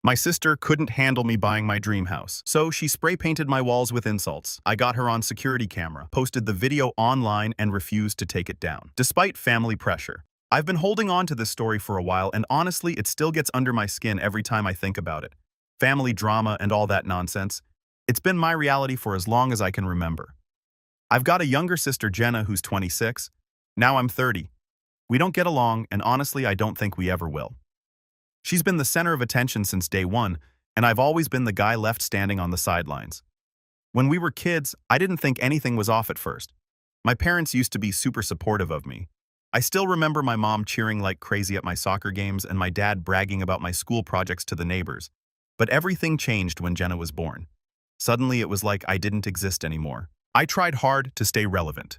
My sister couldn't handle me buying my dream house, so she spray-painted my walls with insults. I got her on security camera, posted the video online, and refused to take it down, despite family pressure. I've been holding on to this story for a while, and honestly, it still gets under my skin every time I think about it. Family drama and all that nonsense. It's been my reality for as long as I can remember. I've got a younger sister, Jenna, who's 26. Now I'm 30. We don't get along, and honestly, I don't think we ever will. She's been the center of attention since day one, and I've always been the guy left standing on the sidelines. When we were kids, I didn't think anything was off at first. My parents used to be super supportive of me. I still remember my mom cheering like crazy at my soccer games and my dad bragging about my school projects to the neighbors. But everything changed when Jenna was born. Suddenly, it was like I didn't exist anymore. I tried hard to stay relevant.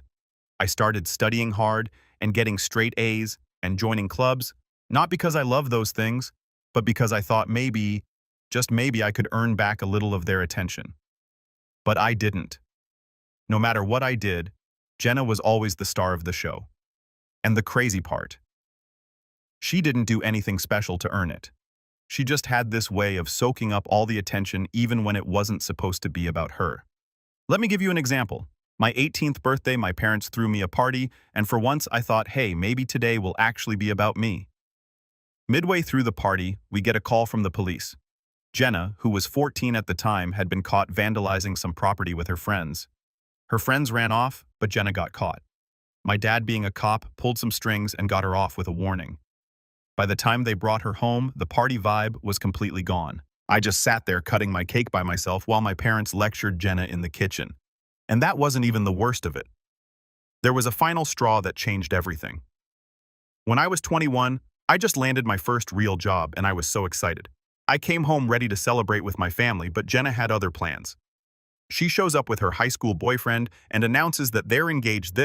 I started studying hard and getting straight A's and joining clubs, not because I love those things, but because I thought maybe, just maybe, I could earn back a little of their attention. But I didn't. No matter what I did, Jenna was always the star of the show. And the crazy part, she didn't do anything special to earn it. She just had this way of soaking up all the attention even when it wasn't supposed to be about her. Let me give you an example. My 18th birthday, my parents threw me a party, and for once I thought, hey, maybe today will actually be about me. Midway through the party, we get a call from the police. Jenna, who was 14 at the time, had been caught vandalizing some property with her friends. Her friends ran off, but Jenna got caught. My dad, being a cop, pulled some strings and got her off with a warning. By the time they brought her home, the party vibe was completely gone. I just sat there cutting my cake by myself while my parents lectured Jenna in the kitchen. And that wasn't even the worst of it. There was a final straw that changed everything. When I was 21, I just landed my first real job and I was so excited. I came home ready to celebrate with my family, but Jenna had other plans. She shows up with her high school boyfriend and announces that they're engaged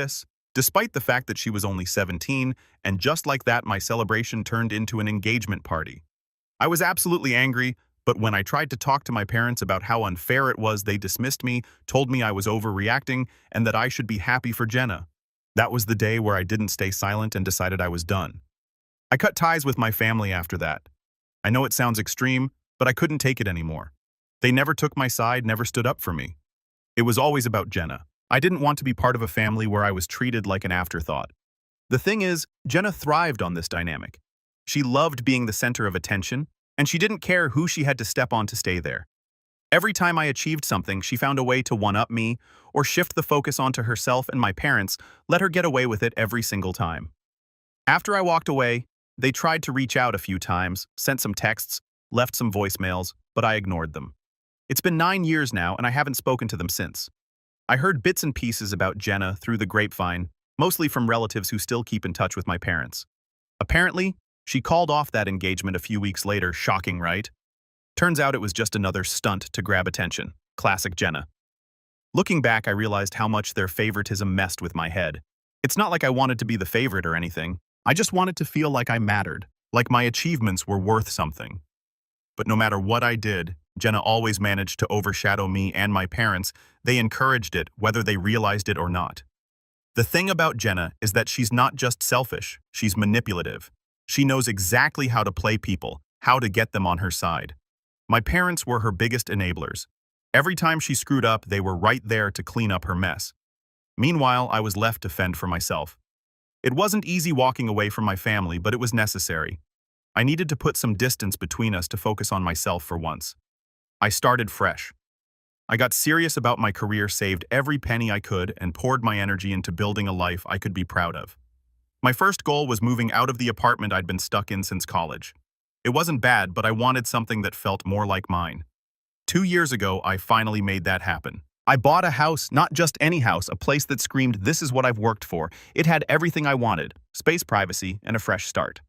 despite the fact that she was only 17, and just like that, my celebration turned into an engagement party. I was absolutely angry, but when I tried to talk to my parents about how unfair it was, they dismissed me, told me I was overreacting, and that I should be happy for Jenna. That was the day where I didn't stay silent and decided I was done. I cut ties with my family after that. I know it sounds extreme, but I couldn't take it anymore. They never took my side, never stood up for me. It was always about Jenna. I didn't want to be part of a family where I was treated like an afterthought. The thing is, Jenna thrived on this dynamic. She loved being the center of attention, and she didn't care who she had to step on to stay there. Every time I achieved something, she found a way to one-up me or shift the focus onto herself, and my parents let her get away with it every single time. After I walked away, they tried to reach out a few times, sent some texts, left some voicemails, but I ignored them. It's been 9 years now, and I haven't spoken to them since. I heard bits and pieces about Jenna through the grapevine, mostly from relatives who still keep in touch with my parents. Apparently, she called off that engagement a few weeks later. Shocking, right? Turns out it was just another stunt to grab attention. Classic Jenna. Looking back, I realized how much their favoritism messed with my head. It's not like I wanted to be the favorite or anything. I just wanted to feel like I mattered, like my achievements were worth something. But no matter what I did, Jenna always managed to overshadow me and my parents. They encouraged it, whether they realized it or not. The thing about Jenna is that she's not just selfish, she's manipulative. She knows exactly how to play people, how to get them on her side. My parents were her biggest enablers. Every time she screwed up, they were right there to clean up her mess. Meanwhile, I was left to fend for myself. It wasn't easy walking away from my family, but it was necessary. I needed to put some distance between us to focus on myself for once. I started fresh. I got serious about my career, saved every penny I could, and poured my energy into building a life I could be proud of. My first goal was moving out of the apartment I'd been stuck in since college. It wasn't bad, but I wanted something that felt more like mine. 2 years ago, I finally made that happen. I bought a house, not just any house, a place that screamed, "This is what I've worked for." It had everything I wanted: space, privacy, and a fresh start.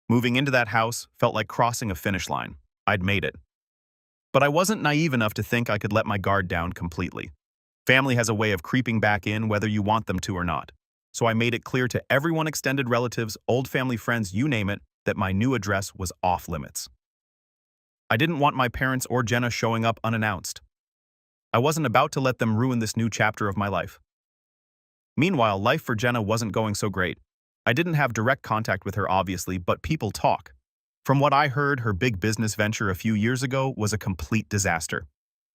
Moving into that house felt like crossing a finish line. I'd made it. But I wasn't naive enough to think I could let my guard down completely. Family has a way of creeping back in whether you want them to or not. So I made it clear to everyone, extended relatives, old family friends, you name it, that my new address was off limits. I didn't want my parents or Jenna showing up unannounced. I wasn't about to let them ruin this new chapter of my life. Meanwhile, life for Jenna wasn't going so great. I didn't have direct contact with her, obviously, but people talk. From what I heard, her big business venture a few years ago was a complete disaster.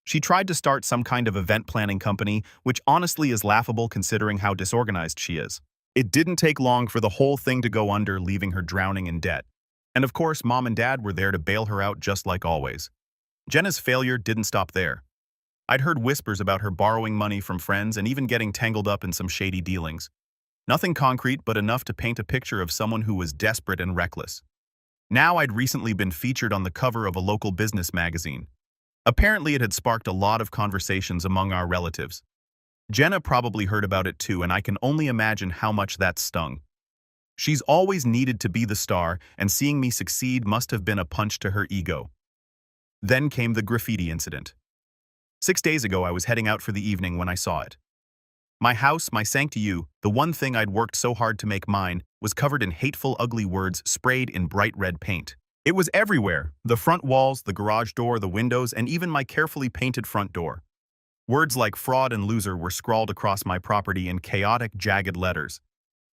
She tried to start some kind of event planning company, which honestly is laughable considering how disorganized she is. It didn't take long for the whole thing to go under, leaving her drowning in debt. And of course, mom and dad were there to bail her out just like always. Jenna's failure didn't stop there. I'd heard whispers about her borrowing money from friends and even getting tangled up in some shady dealings. Nothing concrete, but enough to paint a picture of someone who was desperate and reckless. Now I'd recently been featured on the cover of a local business magazine. Apparently it had sparked a lot of conversations among our relatives. Jenna probably heard about it too, and I can only imagine how much that stung. She's always needed to be the star, and seeing me succeed must have been a punch to her ego. Then came the graffiti incident. 6 days ago I was heading out for the evening when I saw it. My house, my sanctuary, the one thing I'd worked so hard to make mine, was covered in hateful, ugly words sprayed in bright red paint. It was everywhere: the front walls, the garage door, the windows, and even my carefully painted front door. Words like fraud and loser were scrawled across my property in chaotic, jagged letters.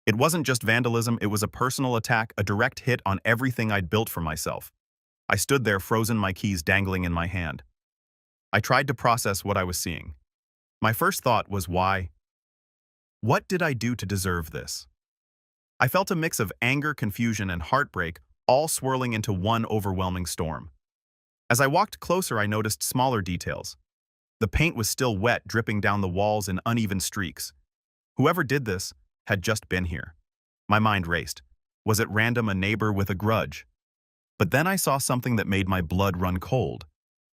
It wasn't just vandalism, it was a personal attack, a direct hit on everything I'd built for myself. I stood there frozen, my keys dangling in my hand. I tried to process what I was seeing. My first thought was, why? What did I do to deserve this? I felt a mix of anger, confusion, and heartbreak, all swirling into one overwhelming storm. As I walked closer, I noticed smaller details. The paint was still wet, dripping down the walls in uneven streaks. Whoever did this had just been here. My mind raced. Was it random, a neighbor with a grudge? But then I saw something that made my blood run cold.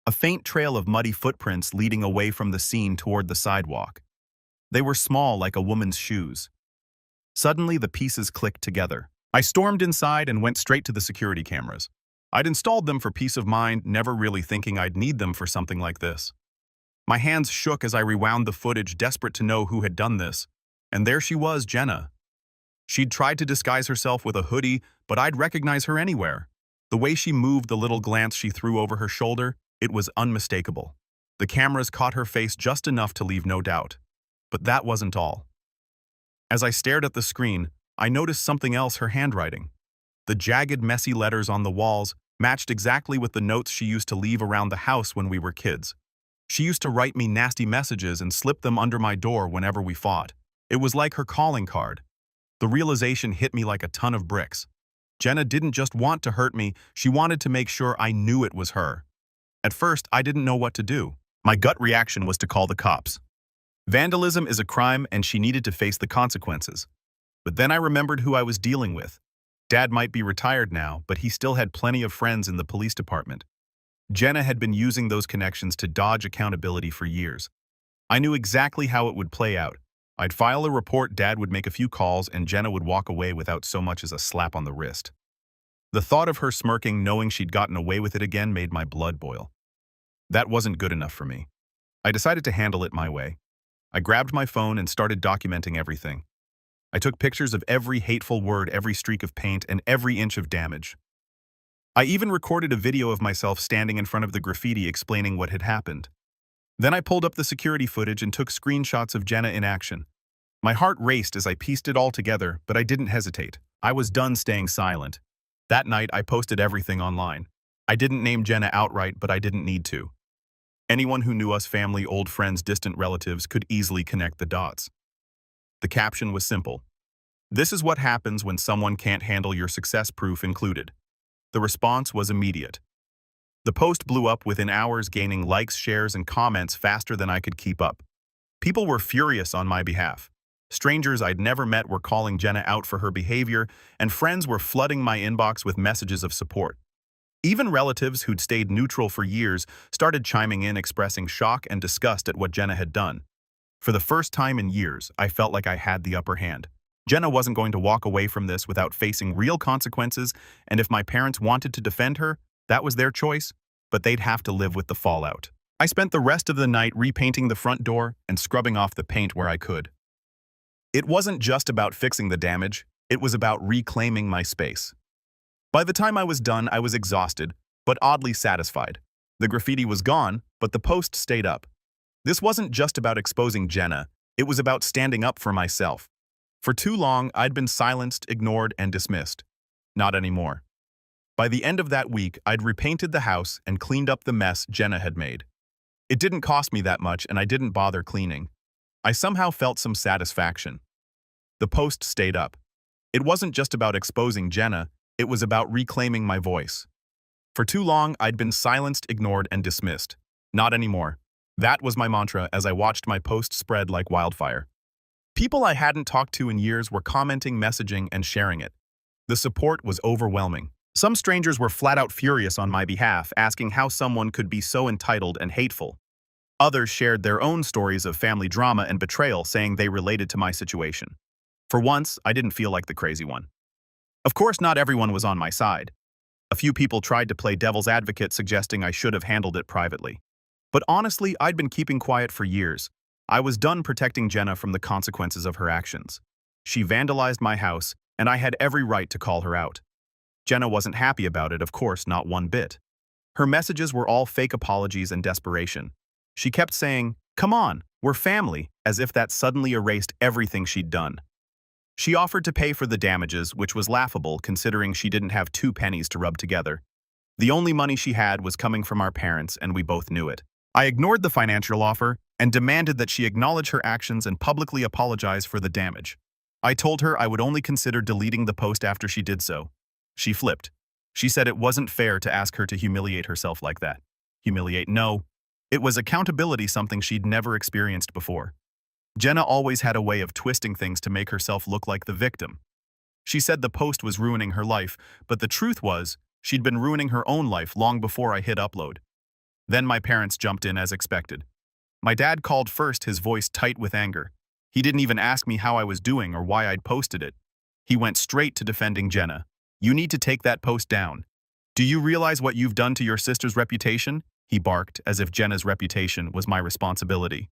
A faint trail of muddy footprints leading away from the scene toward the sidewalk. They were small, like a woman's shoes. Suddenly, the pieces clicked together. I stormed inside and went straight to the security cameras. I'd installed them for peace of mind, never really thinking I'd need them for something like this. My hands shook as I rewound the footage, desperate to know who had done this. And there she was, Jenna. She'd tried to disguise herself with a hoodie, but I'd recognize her anywhere. The way she moved, the little glance she threw over her shoulder, it was unmistakable. The cameras caught her face just enough to leave no doubt. But that wasn't all. As I stared at the screen, I noticed something else: her handwriting. The jagged, messy letters on the walls matched exactly with the notes she used to leave around the house when we were kids. She used to write me nasty messages and slip them under my door whenever we fought. It was like her calling card. The realization hit me like a ton of bricks. Jenna didn't just want to hurt me, she wanted to make sure I knew it was her. At first, I didn't know what to do. My gut reaction was to call the cops. Vandalism is a crime, and she needed to face the consequences. But then I remembered who I was dealing with. Dad might be retired now, but he still had plenty of friends in the police department. Jenna had been using those connections to dodge accountability for years. I knew exactly how it would play out. I'd file a report, Dad would make a few calls, and Jenna would walk away without so much as a slap on the wrist. The thought of her smirking, knowing she'd gotten away with it again, made my blood boil. That wasn't good enough for me. I decided to handle it my way. I grabbed my phone and started documenting everything. I took pictures of every hateful word, every streak of paint, and every inch of damage. I even recorded a video of myself standing in front of the graffiti explaining what had happened. Then I pulled up the security footage and took screenshots of Jenna in action. My heart raced as I pieced it all together, but I didn't hesitate. I was done staying silent. That night, I posted everything online. I didn't name Jenna outright, but I didn't need to. Anyone who knew us, family, old friends, distant relatives, could easily connect the dots. The caption was simple. This is what happens when someone can't handle your success, proof included. The response was immediate. The post blew up within hours, gaining likes, shares, and comments faster than I could keep up. People were furious on my behalf. Strangers I'd never met were calling Jenna out for her behavior, and friends were flooding my inbox with messages of support. Even relatives who'd stayed neutral for years started chiming in, expressing shock and disgust at what Jenna had done. For the first time in years, I felt like I had the upper hand. Jenna wasn't going to walk away from this without facing real consequences, and if my parents wanted to defend her, that was their choice, but they'd have to live with the fallout. I spent the rest of the night repainting the front door and scrubbing off the paint where I could. It wasn't just about fixing the damage, it was about reclaiming my space. By the time I was done, I was exhausted, but oddly satisfied. The graffiti was gone, but the post stayed up. This wasn't just about exposing Jenna, it was about standing up for myself. For too long, I'd been silenced, ignored, and dismissed. Not anymore. By the end of that week, I'd repainted the house and cleaned up the mess Jenna had made. It didn't cost me that much and I didn't bother cleaning. I somehow felt some satisfaction. The post stayed up. It wasn't just about exposing Jenna, it was about reclaiming my voice. For too long, I'd been silenced, ignored, and dismissed. Not anymore. That was my mantra as I watched my post spread like wildfire. People I hadn't talked to in years were commenting, messaging, and sharing it. The support was overwhelming. Some strangers were flat out furious on my behalf, asking how someone could be so entitled and hateful. Others shared their own stories of family drama and betrayal, saying they related to my situation. For once, I didn't feel like the crazy one. Of course, not everyone was on my side. A few people tried to play devil's advocate, suggesting I should have handled it privately. But honestly, I'd been keeping quiet for years. I was done protecting Jenna from the consequences of her actions. She vandalized my house, and I had every right to call her out. Jenna wasn't happy about it, of course, not one bit. Her messages were all fake apologies and desperation. She kept saying, "Come on, we're family," as if that suddenly erased everything she'd done. She offered to pay for the damages, which was laughable considering she didn't have 2 pennies to rub together. The only money she had was coming from our parents, and we both knew it. I ignored the financial offer and demanded that she acknowledge her actions and publicly apologize for the damage. I told her I would only consider deleting the post after she did so. She flipped. She said it wasn't fair to ask her to humiliate herself like that. Humiliate? No. It was accountability, something she'd never experienced before. Jenna always had a way of twisting things to make herself look like the victim. She said the post was ruining her life, but the truth was, she'd been ruining her own life long before I hit upload. Then my parents jumped in as expected. My dad called first, his voice tight with anger. He didn't even ask me how I was doing or why I'd posted it. He went straight to defending Jenna. "You need to take that post down. Do you realize what you've done to your sister's reputation?" He barked, as if Jenna's reputation was my responsibility.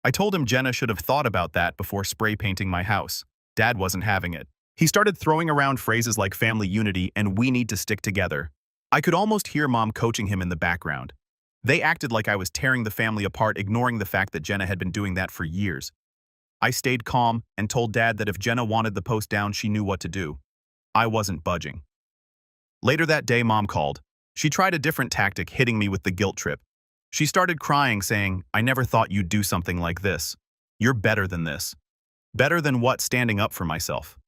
I told him Jenna should have thought about that before spray painting my house. Dad wasn't having it. He started throwing around phrases like family unity and "we need to stick together." I could almost hear Mom coaching him in the background. They acted like I was tearing the family apart, ignoring the fact that Jenna had been doing that for years. I stayed calm and told Dad that if Jenna wanted the post down, she knew what to do. I wasn't budging. Later that day, Mom called. She tried a different tactic, hitting me with the guilt trip. She started crying, saying, "I never thought you'd do something like this. You're better than this." Better than what? Standing up for myself.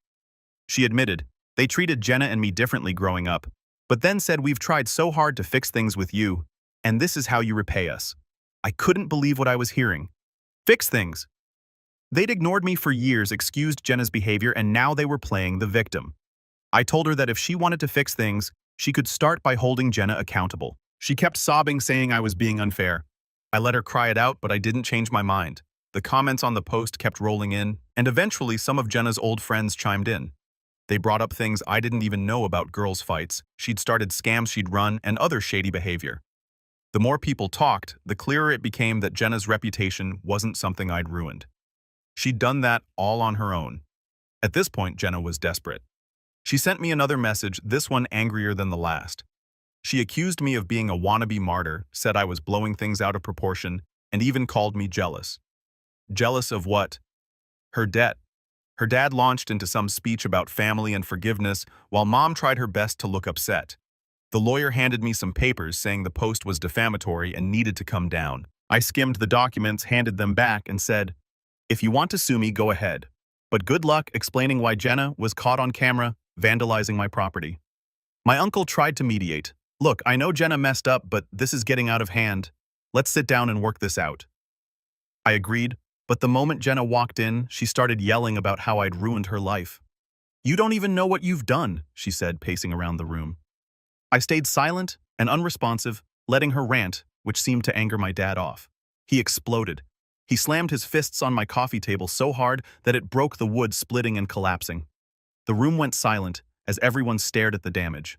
She admitted, they treated Jenna and me differently growing up, but then said, "We've tried so hard to fix things with you, and this is how you repay us." I couldn't believe what I was hearing. Fix things. They'd ignored me for years, excused Jenna's behavior, and now they were playing the victim. I told her that if she wanted to fix things, she could start by holding Jenna accountable. She kept sobbing, saying I was being unfair. I let her cry it out, but I didn't change my mind. The comments on the post kept rolling in, and eventually some of Jenna's old friends chimed in. They brought up things I didn't even know about: girls' fights, she'd started scams she'd run, and other shady behavior. The more people talked, the clearer it became that Jenna's reputation wasn't something I'd ruined. She'd done that all on her own. At this point, Jenna was desperate. She sent me another message, this one angrier than the last. She accused me of being a wannabe martyr, said I was blowing things out of proportion, and even called me jealous. Jealous of what? Her debt. Her dad launched into some speech about family and forgiveness, while Mom tried her best to look upset. The lawyer handed me some papers saying the post was defamatory and needed to come down. I skimmed the documents, handed them back, and said, "If you want to sue me, go ahead. But good luck explaining why Jenna was caught on camera vandalizing my property." My uncle tried to mediate. "Look, I know Jenna messed up, but this is getting out of hand. Let's sit down and work this out." I agreed, but the moment Jenna walked in, she started yelling about how I'd ruined her life. "You don't even know what you've done," she said, pacing around the room. I stayed silent and unresponsive, letting her rant, which seemed to anger my dad off. He exploded. He slammed his fists on my coffee table so hard that it broke the wood, splitting and collapsing. The room went silent as everyone stared at the damage.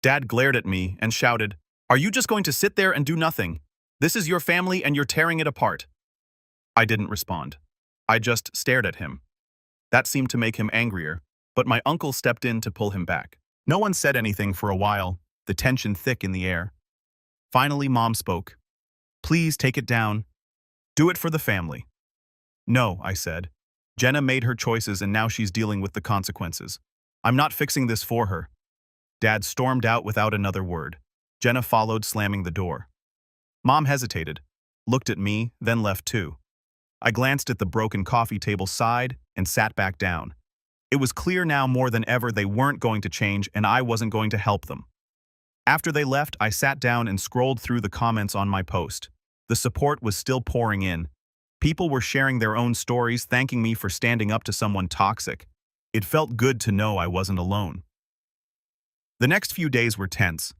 Dad glared at me and shouted, "Are you just going to sit there and do nothing? This is your family and you're tearing it apart." I didn't respond. I just stared at him. That seemed to make him angrier, but my uncle stepped in to pull him back. No one said anything for a while, the tension thick in the air. Finally, Mom spoke. "Please take it down. Do it for the family." "No," I said. "Jenna made her choices and now she's dealing with the consequences. I'm not fixing this for her." Dad stormed out without another word. Jenna followed, slamming the door. Mom hesitated, looked at me, then left too. I glanced at the broken coffee table, sighed, and sat back down. It was clear now more than ever they weren't going to change and I wasn't going to help them. After they left, I sat down and scrolled through the comments on my post. The support was still pouring in. People were sharing their own stories, thanking me for standing up to someone toxic. It felt good to know I wasn't alone. The next few days were tense.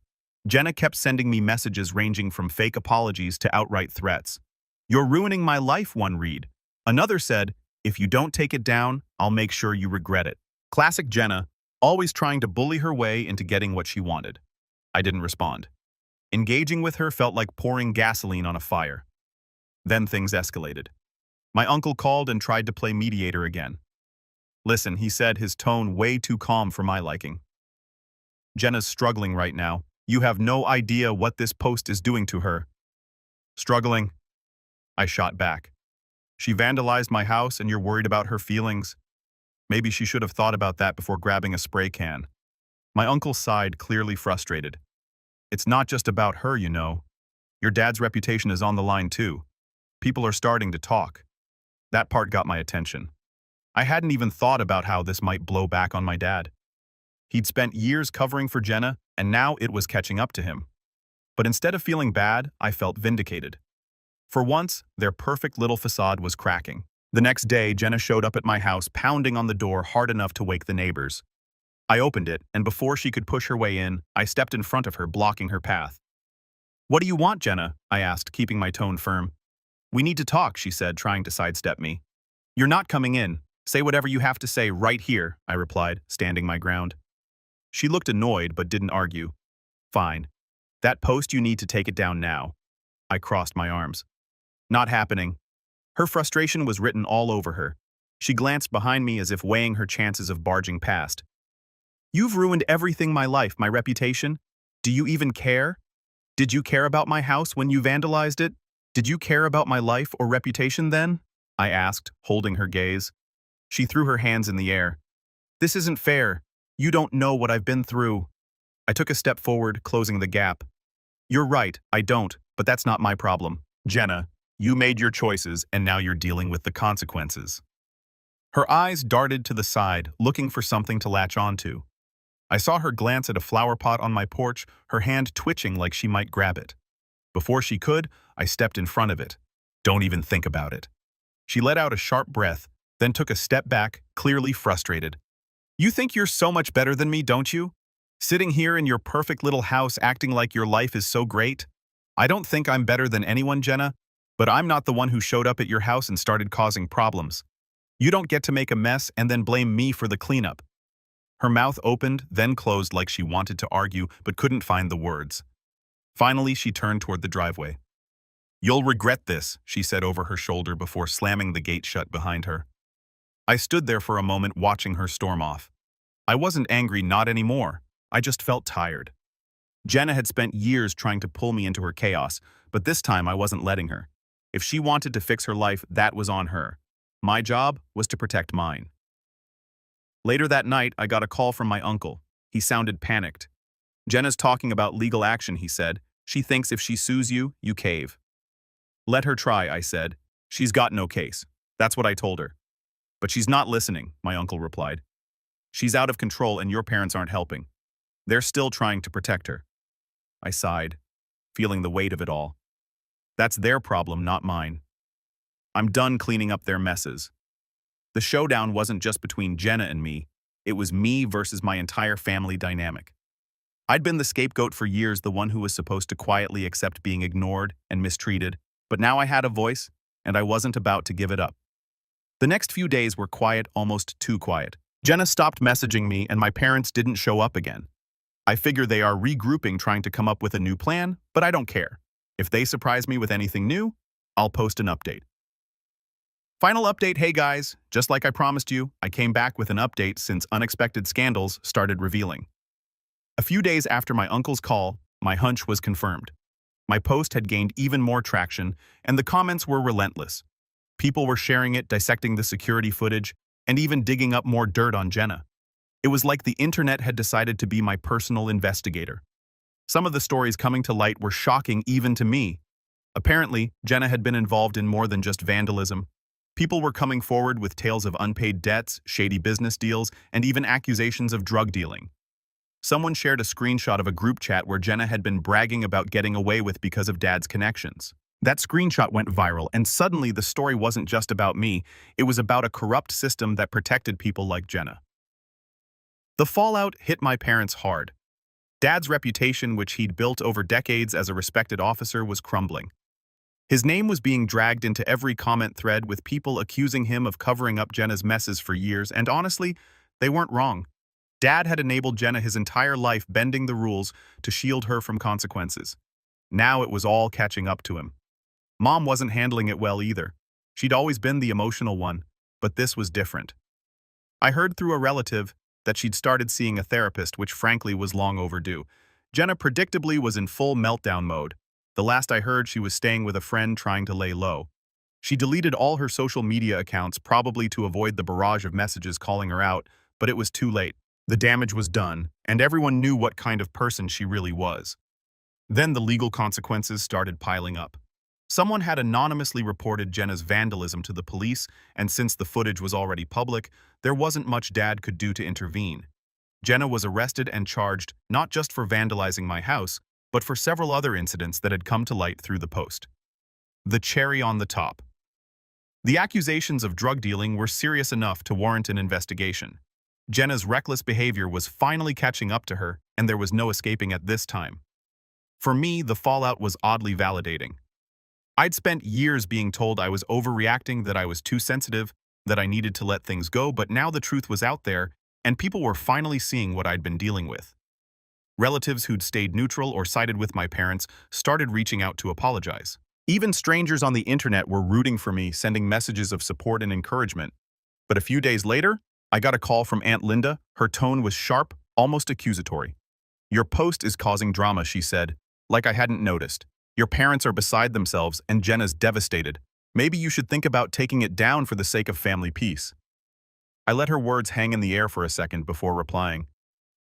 Jenna kept sending me messages ranging from fake apologies to outright threats. "You're ruining my life," one read. Another said, "If you don't take it down, I'll make sure you regret it." Classic Jenna, always trying to bully her way into getting what she wanted. I didn't respond. Engaging with her felt like pouring gasoline on a fire. Then things escalated. My uncle called and tried to play mediator again. "Listen," he said, his tone way too calm for my liking. "Jenna's struggling right now. You have no idea what this post is doing to her." "Struggling?" I shot back. "She vandalized my house and you're worried about her feelings? Maybe she should have thought about that before grabbing a spray can." My uncle sighed, clearly frustrated. "It's not just about her, you know. Your dad's reputation is on the line too. People are starting to talk." That part got my attention. I hadn't even thought about how this might blow back on my dad. He'd spent years covering for Jenna, and now it was catching up to him. But instead of feeling bad, I felt vindicated. For once, their perfect little facade was cracking. The next day, Jenna showed up at my house, pounding on the door hard enough to wake the neighbors. I opened it, and before she could push her way in, I stepped in front of her, blocking her path. "What do you want, Jenna?" I asked, keeping my tone firm. "We need to talk," she said, trying to sidestep me. "You're not coming in. Say whatever you have to say right here," I replied, standing my ground. She looked annoyed but didn't argue. "Fine. That post, you need to take it down now." I crossed my arms. "Not happening." Her frustration was written all over her. She glanced behind me as if weighing her chances of barging past. "You've ruined everything, my life, my reputation. Do you even care? Did you care about my house when you vandalized it? Did you care about my life or reputation then?" I asked, holding her gaze. She threw her hands in the air. "This isn't fair. You don't know what I've been through." I took a step forward, closing the gap. "You're right, I don't, but that's not my problem. Jenna, you made your choices and now you're dealing with the consequences." Her eyes darted to the side, looking for something to latch onto. I saw her glance at a flower pot on my porch, her hand twitching like she might grab it. Before she could, I stepped in front of it. "Don't even think about it." She let out a sharp breath, then took a step back, clearly frustrated. "You think you're so much better than me, don't you? Sitting here in your perfect little house acting like your life is so great? I don't think I'm better than anyone, Jenna, but I'm not the one who showed up at your house and started causing problems. You don't get to make a mess and then blame me for the cleanup." Her mouth opened, then closed like she wanted to argue but couldn't find the words. Finally, she turned toward the driveway. "You'll regret this," she said over her shoulder before slamming the gate shut behind her. I stood there for a moment watching her storm off. I wasn't angry, not anymore. I just felt tired. Jenna had spent years trying to pull me into her chaos, but this time I wasn't letting her. If she wanted to fix her life, that was on her. My job was to protect mine. Later that night, I got a call from my uncle. He sounded panicked. "Jenna's talking about legal action," he said. "She thinks if she sues you, you cave." "Let her try," I said. "She's got no case." That's what I told her. "But she's not listening," my uncle replied. "She's out of control and your parents aren't helping. They're still trying to protect her." I sighed, feeling the weight of it all. That's their problem, not mine. I'm done cleaning up their messes. The showdown wasn't just between Jenna and me, it was me versus my entire family dynamic. I'd been the scapegoat for years, the one who was supposed to quietly accept being ignored and mistreated, but now I had a voice, and I wasn't about to give it up. The next few days were quiet, almost too quiet. Jenna stopped messaging me and my parents didn't show up again. I figure they are regrouping, trying to come up with a new plan, but I don't care. If they surprise me with anything new, I'll post an update. Final update, hey guys, just like I promised you, I came back with an update since unexpected scandals started revealing. A few days after my uncle's call, my hunch was confirmed. My post had gained even more traction, and the comments were relentless. People were sharing it, dissecting the security footage, and even digging up more dirt on Jenna. It was like the internet had decided to be my personal investigator. Some of the stories coming to light were shocking even to me. Apparently, Jenna had been involved in more than just vandalism. People were coming forward with tales of unpaid debts, shady business deals, and even accusations of drug dealing. Someone shared a screenshot of a group chat where Jenna had been bragging about getting away with because of Dad's connections. That screenshot went viral, and suddenly the story wasn't just about me, it was about a corrupt system that protected people like Jenna. The fallout hit my parents hard. Dad's reputation, which he'd built over decades as a respected officer, was crumbling. His name was being dragged into every comment thread with people accusing him of covering up Jenna's messes for years, and honestly, they weren't wrong. Dad had enabled Jenna his entire life, bending the rules to shield her from consequences. Now it was all catching up to him. Mom wasn't handling it well either. She'd always been the emotional one, but this was different. I heard through a relative that she'd started seeing a therapist, which frankly was long overdue. Jenna predictably was in full meltdown mode. The last I heard, she was staying with a friend trying to lay low. She deleted all her social media accounts, probably to avoid the barrage of messages calling her out, but it was too late. The damage was done, and everyone knew what kind of person she really was. Then the legal consequences started piling up. Someone had anonymously reported Jenna's vandalism to the police, and since the footage was already public, there wasn't much Dad could do to intervene. Jenna was arrested and charged not just for vandalizing my house, but for several other incidents that had come to light through the post. The cherry on the top. The accusations of drug dealing were serious enough to warrant an investigation. Jenna's reckless behavior was finally catching up to her, and there was no escaping it this time. For me, the fallout was oddly validating. I'd spent years being told I was overreacting, that I was too sensitive, that I needed to let things go, but now the truth was out there, and people were finally seeing what I'd been dealing with. Relatives who'd stayed neutral or sided with my parents started reaching out to apologize. Even strangers on the internet were rooting for me, sending messages of support and encouragement. But a few days later, I got a call from Aunt Linda. Her tone was sharp, almost accusatory. "Your post is causing drama," she said, like I hadn't noticed. "Your parents are beside themselves and Jenna's devastated. Maybe you should think about taking it down for the sake of family peace." I let her words hang in the air for a second before replying.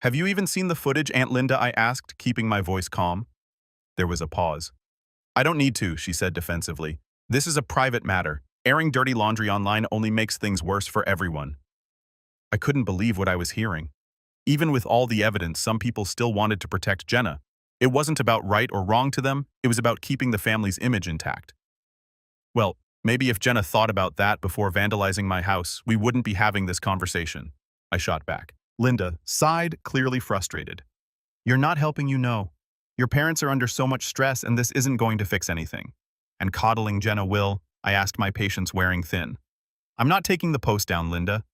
"Have you even seen the footage, Aunt Linda?" I asked, keeping my voice calm. There was a pause. "I don't need to," she said defensively. "This is a private matter. Airing dirty laundry online only makes things worse for everyone." I couldn't believe what I was hearing. Even with all the evidence, some people still wanted to protect Jenna. It wasn't about right or wrong to them, it was about keeping the family's image intact. Well, maybe if Jenna thought about that before vandalizing my house, we wouldn't be having this conversation, I shot back. Linda sighed, clearly frustrated. "You're not helping, you know. Your parents are under so much stress and this isn't going to fix anything. And coddling Jenna will," I asked, my patience wearing thin. "I'm not taking the post down, Linda.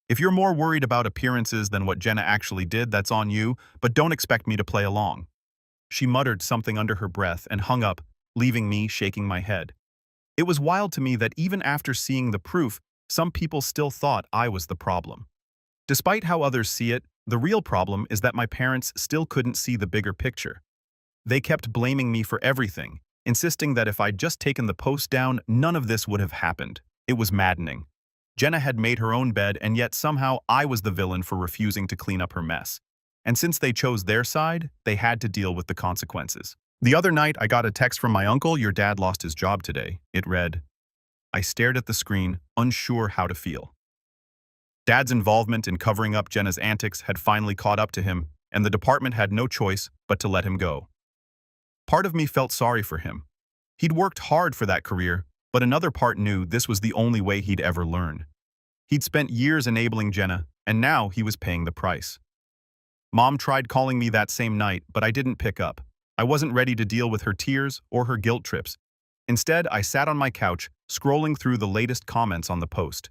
If you're more worried about appearances than what Jenna actually did, that's on you, but don't expect me to play along." She muttered something under her breath and hung up, leaving me shaking my head. It was wild to me that even after seeing the proof, some people still thought I was the problem. Despite how others see it, the real problem is that my parents still couldn't see the bigger picture. They kept blaming me for everything, insisting that if I'd just taken the post down, none of this would have happened. It was maddening. Jenna had made her own bed, and yet somehow I was the villain for refusing to clean up her mess. And since they chose their side, they had to deal with the consequences. The other night, I got a text from my uncle. "Your dad lost his job today," it read. I stared at the screen, unsure how to feel. Dad's involvement in covering up Jenna's antics had finally caught up to him, and the department had no choice but to let him go. Part of me felt sorry for him. He'd worked hard for that career, but another part knew this was the only way he'd ever learn. He'd spent years enabling Jenna, and now he was paying the price. Mom tried calling me that same night, but I didn't pick up. I wasn't ready to deal with her tears or her guilt trips. Instead, I sat on my couch, scrolling through the latest comments on the post.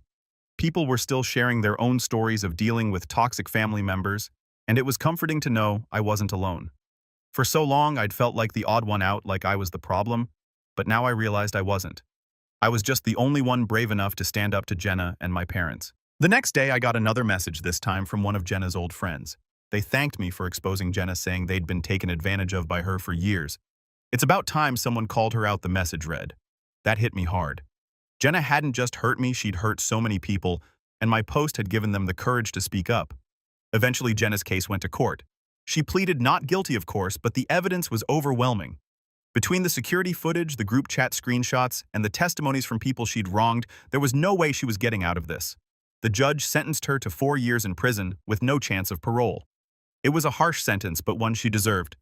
People were still sharing their own stories of dealing with toxic family members, and it was comforting to know I wasn't alone. For so long, I'd felt like the odd one out, like I was the problem, but now I realized I wasn't. I was just the only one brave enough to stand up to Jenna and my parents. The next day, I got another message, this time from one of Jenna's old friends. They thanked me for exposing Jenna, saying they'd been taken advantage of by her for years. "It's about time someone called her out," the message read. That hit me hard. Jenna hadn't just hurt me, she'd hurt so many people, and my post had given them the courage to speak up. Eventually, Jenna's case went to court. She pleaded not guilty, of course, but the evidence was overwhelming. Between the security footage, the group chat screenshots, and the testimonies from people she'd wronged, there was no way she was getting out of this. The judge sentenced her to 4 years in prison with no chance of parole. It was a harsh sentence, but one she deserved.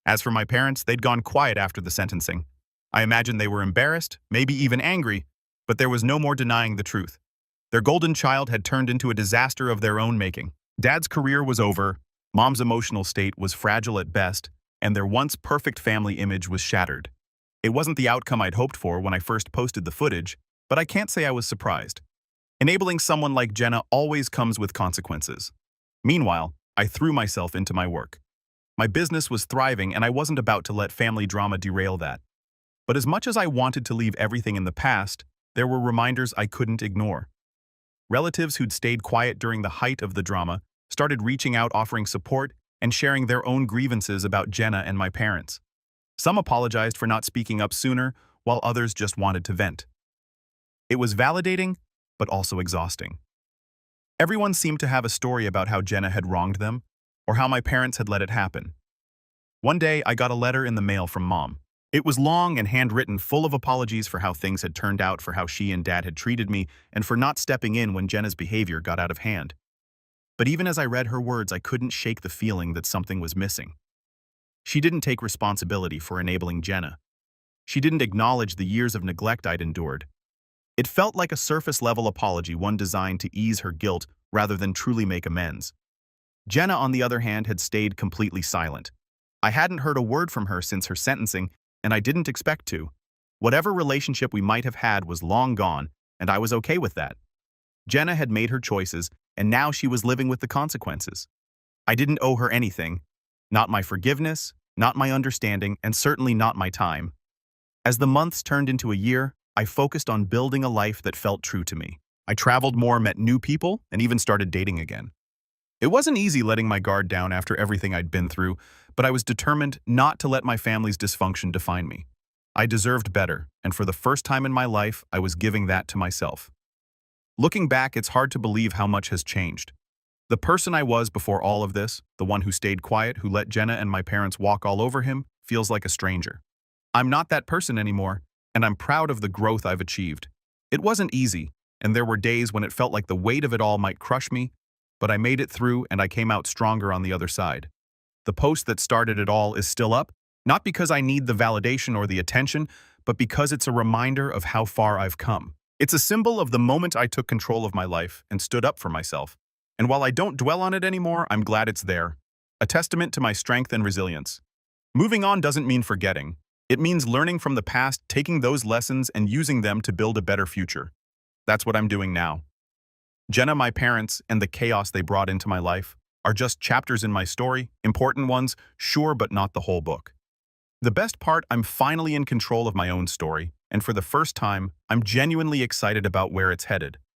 As for my parents, they'd gone quiet after the sentencing. I imagine they were embarrassed, maybe even angry, but there was no more denying the truth. Their golden child had turned into a disaster of their own making. Dad's career was over, Mom's emotional state was fragile at best, and their once perfect family image was shattered. It wasn't the outcome I'd hoped for when I first posted the footage, but I can't say I was surprised. Enabling someone like Jenna always comes with consequences. Meanwhile, I threw myself into my work. My business was thriving, and I wasn't about to let family drama derail that. But as much as I wanted to leave everything in the past, there were reminders I couldn't ignore. Relatives who'd stayed quiet during the height of the drama started reaching out, offering support and sharing their own grievances about Jenna and my parents. Some apologized for not speaking up sooner, while others just wanted to vent. It was validating, but also exhausting. Everyone seemed to have a story about how Jenna had wronged them, or how my parents had let it happen. One day, I got a letter in the mail from Mom. It was long and handwritten, full of apologies for how things had turned out, for how she and Dad had treated me, and for not stepping in when Jenna's behavior got out of hand. But even as I read her words, I couldn't shake the feeling that something was missing. She didn't take responsibility for enabling Jenna. She didn't acknowledge the years of neglect I'd endured. It felt like a surface-level apology, one designed to ease her guilt rather than truly make amends. Jenna, on the other hand, had stayed completely silent. I hadn't heard a word from her since her sentencing, and I didn't expect to. Whatever relationship we might have had was long gone, and I was okay with that. Jenna had made her choices, and now she was living with the consequences. I didn't owe her anything, not my forgiveness, not my understanding, and certainly not my time. As the months turned into a year, I focused on building a life that felt true to me. I traveled more, met new people, and even started dating again. It wasn't easy letting my guard down after everything I'd been through, but I was determined not to let my family's dysfunction define me. I deserved better, and for the first time in my life, I was giving that to myself. Looking back, it's hard to believe how much has changed. The person I was before all of this, the one who stayed quiet, who let Jenna and my parents walk all over him, feels like a stranger. I'm not that person anymore, and I'm proud of the growth I've achieved. It wasn't easy, and there were days when it felt like the weight of it all might crush me, but I made it through and I came out stronger on the other side. The post that started it all is still up, not because I need the validation or the attention, but because it's a reminder of how far I've come. It's a symbol of the moment I took control of my life and stood up for myself. And while I don't dwell on it anymore, I'm glad it's there. A testament to my strength and resilience. Moving on doesn't mean forgetting. It means learning from the past, taking those lessons and using them to build a better future. That's what I'm doing now. Jenna, my parents, and the chaos they brought into my life are just chapters in my story, important ones, sure, but not the whole book. The best part, I'm finally in control of my own story, and for the first time, I'm genuinely excited about where it's headed.